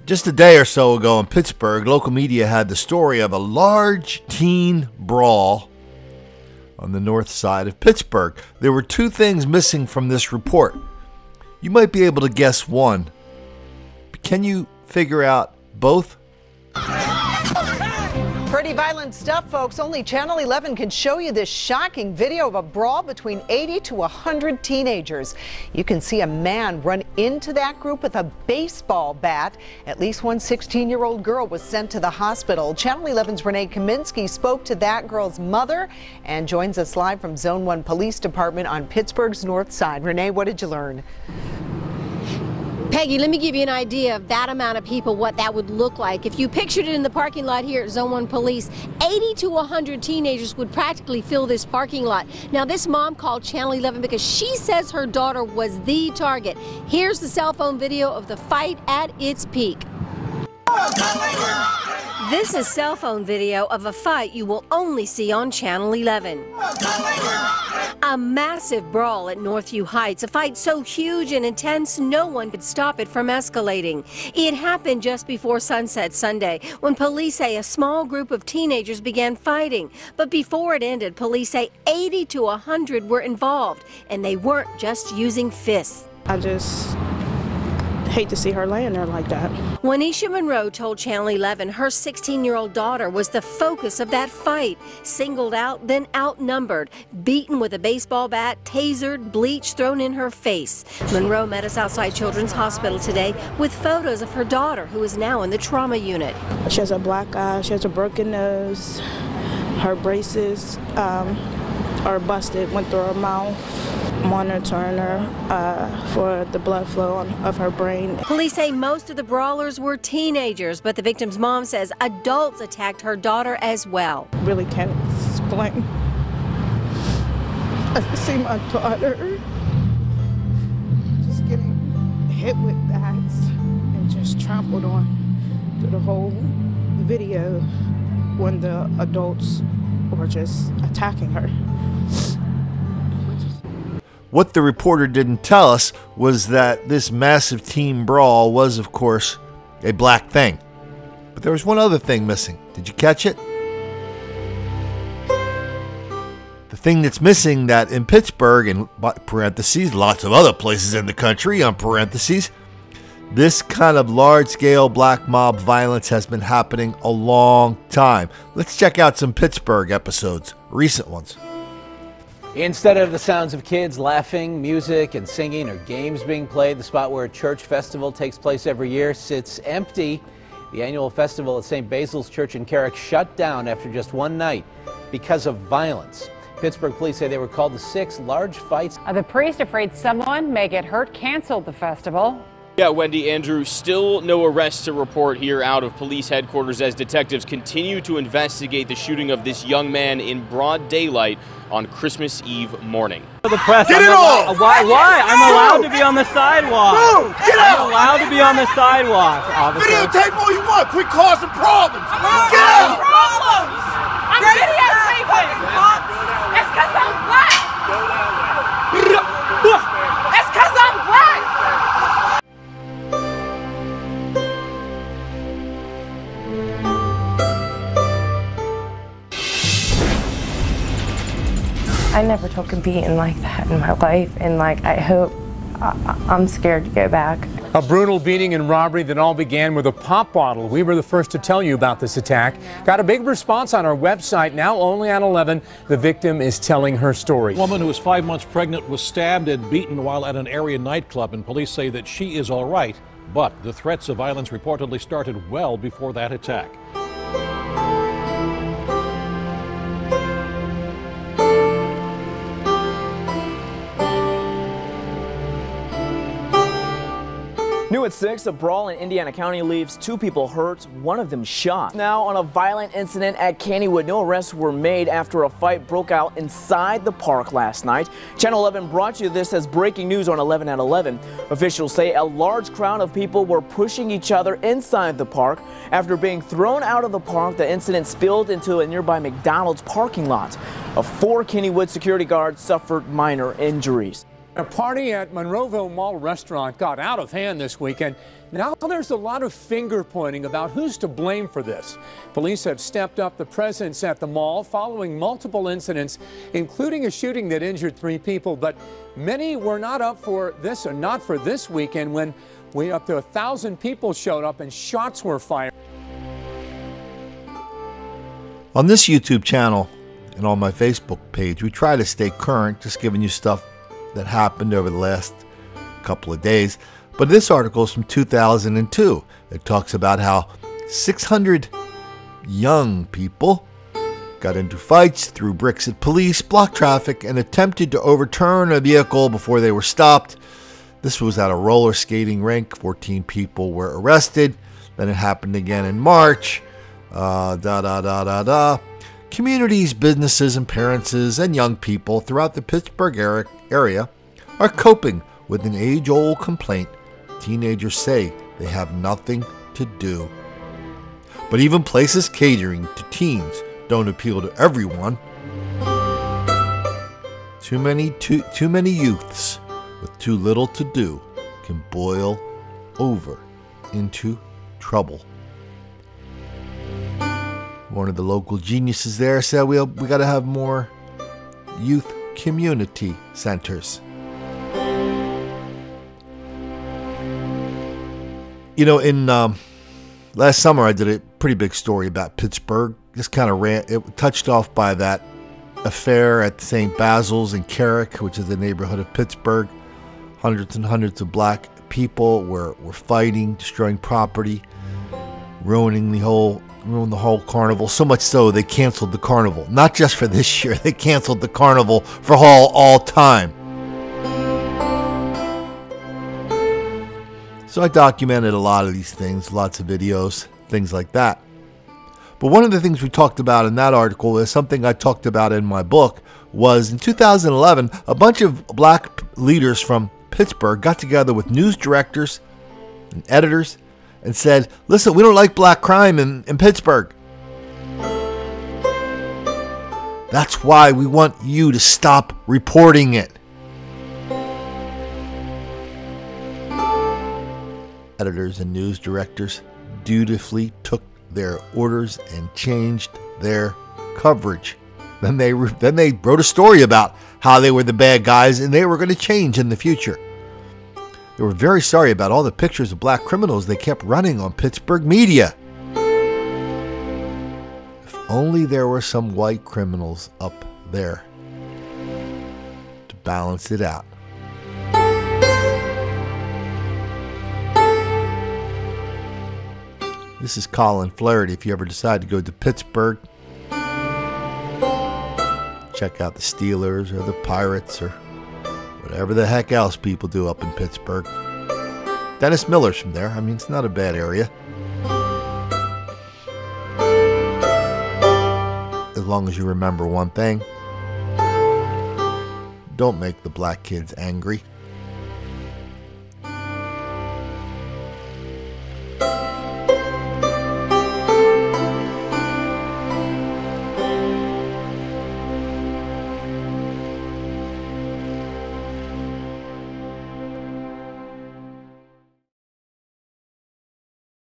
Just a day or so ago in Pittsburgh, local media had the story of a large teen brawl on the north side of Pittsburgh. There were two things missing from this report. You might be able to guess one. But can you figure out both? Pretty violent stuff, folks. Only Channel 11 can show you this shocking video of a brawl between 80 to 100 teenagers. You can see a man run into that group with a baseball bat. At least one 16-year-old girl was sent to the hospital. Channel 11's Renee Kaminsky spoke to that girl's mother and joins us live from Zone 1 Police Department on Pittsburgh's north side. Renee, what did you learn? Peggy, let me give you an idea of that amount of people, what that would look like. If you pictured it in the parking lot here at Zone 1 Police, 80 to 100 teenagers would practically fill this parking lot. Now, this mom called Channel 11 because she says her daughter was the target. Here's the cell phone video of the fight at its peak. This is cell phone video of a fight you will only see on Channel 11. A massive brawl at Northview Heights, a fight so huge and intense no one could stop it from escalating. It happened just before sunset Sunday when police say a small group of teenagers began fighting. But before it ended, police say 80 to 100 were involved, and they weren't just using fists. I just hate to see her laying there like that. Wanisha Monroe told Channel 11 her 16-year-old daughter was the focus of that fight. Singled out, then outnumbered, beaten with a baseball bat, tasered, bleach thrown in her face. Monroe met us outside Children's Hospital today with photos of her daughter, who is now in the trauma unit. She has a black eye, she has a broken nose, her braces are busted, went through her mouth. Monitoring her for the blood flow of her brain. Police say most of the brawlers were teenagers, but the victim's mom says adults attacked her daughter as well. Really can't explain. I see my daughter just getting hit with bats and just trampled on through the whole video when the adults were just attacking her. What the reporter didn't tell us was that this massive teen brawl was, of course, a black thing. But there was one other thing missing. Did you catch it? The thing that's missing that in Pittsburgh, and parentheses, lots of other places in the country, on parentheses, this kind of large-scale black mob violence has been happening a long time. Let's check out some Pittsburgh episodes, recent ones. Instead of the sounds of kids laughing, music and singing, or games being played, the spot where a church festival takes place every year sits empty. The annual festival at St. Basil's Church in Carrick shut down after just one night because of violence. Pittsburgh police say they were called to 6 large fights. The priest, afraid someone may get hurt, canceled the festival. Yeah, Wendy, Andrew, still no arrests to report here out of police headquarters as detectives continue to investigate the shooting of this young man in broad daylight on Christmas Eve morning. The press, get it off! Why? I'm allowed to be on the sidewalk. Move! Get out! I'm allowed to be on the sidewalk, officer. Videotape all you want. Quit causing problems. Get out! Problems! I'm videotaping! It's because I'm black! It's because I'm black! I never took a beating like that in my life, and I'm scared to go back. A brutal beating and robbery that all began with a pop bottle. We were the first to tell you about this attack. Got a big response on our website, now only on 11. The victim is telling her story. A woman who was 5 months pregnant was stabbed and beaten while at an area nightclub, and police say that she is all right, but the threats of violence reportedly started well before that attack. New at 6, a brawl in Indiana County leaves 2 people hurt, one of them shot. Now on a violent incident at Caneywood, no arrests were made after a fight broke out inside the park last night. Channel 11 brought you this as breaking news on 11 at 11. Officials say a large crowd of people were pushing each other inside the park. After being thrown out of the park, the incident spilled into a nearby McDonald's parking lot. 4 Caneywood security guards suffered minor injuries. A party at Monroeville Mall restaurant got out of hand this weekend. Now there's a lot of finger pointing about who's to blame for this. Police have stepped up the presence at the mall following multiple incidents, including a shooting that injured 3 people. But many were not up for this, or not for this weekend, when up to 1,000 people showed up and shots were fired. On this YouTube channel and on my Facebook page, we try to stay current, just giving you stuff that happened over the last couple of days. But this article is from 2002. It talks about how 600 young people got into fights, threw bricks at police, blocked traffic, and attempted to overturn a vehicle before they were stopped. This was at a roller skating rink. 14 people were arrested. Then it happened again in March. Communities, businesses, and parents and young people throughout the Pittsburgh area are coping with an age-old complaint. Teenagers say they have nothing to do. But even places catering to teens don't appeal to everyone. Too many youths with too little to do can boil over into trouble. One of the local geniuses there said we got to have more youth community centers. You know, in last summer I did a pretty big story about Pittsburgh. Just kind of it touched off by that affair at St. Basil's in Carrick, which is the neighborhood of Pittsburgh. Hundreds and hundreds of black people were fighting, destroying property, ruined the whole carnival. So much so they canceled the carnival. Not just for this year, they canceled the carnival for all time. So I documented a lot of these things, lots of videos, things like that. But one of the things we talked about in that article is something I talked about in my book. Was in 2011, a bunch of black leaders from Pittsburgh got together with news directors and editors and said, listen, we don't like black crime in Pittsburgh. That's why we want you to stop reporting it. Editors and news directors dutifully took their orders and changed their coverage. Then they wrote a story about how they were the bad guys and they were going to change in the future. They were very sorry about all the pictures of black criminals they kept running on Pittsburgh media. If only there were some white criminals up there to balance it out. This is Colin Flaherty. If you ever decide to go to Pittsburgh, check out the Steelers or the Pirates or whatever the heck else people do up in Pittsburgh. Dennis Miller's from there. I mean, it's not a bad area. As long as you remember one thing. Don't make the black kids angry.